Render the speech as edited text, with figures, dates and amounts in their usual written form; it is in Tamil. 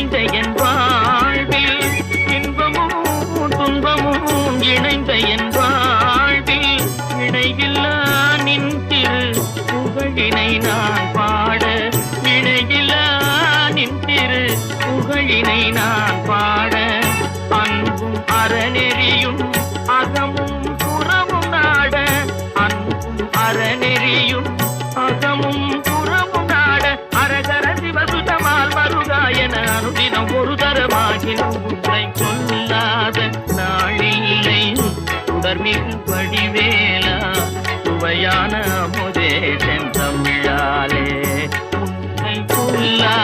நிறைந்த என் வாழ்வில் இன்பமும் துன்பமும் இணைந்த என் வாழ்வில் இணையில்லா நின் திரு புகழினை நான் பாட இணையில்லா நின் திரு புகழினை நான் பாட அன்பும் அறநெறியும் அகமும் புறமும் நாட அன்பும் அறநெறியும் அகமும் புறமும் நாட அரகர சிவசுதமால் மருகாயன அனுதினம் ஒரு தரமாகினும் உன்னை சொல்லாத நாளில்லை தொடர்மிகு வடிவேலா சுவையான அமுதே செந்தமிழாலே உன்னை சொல்லாத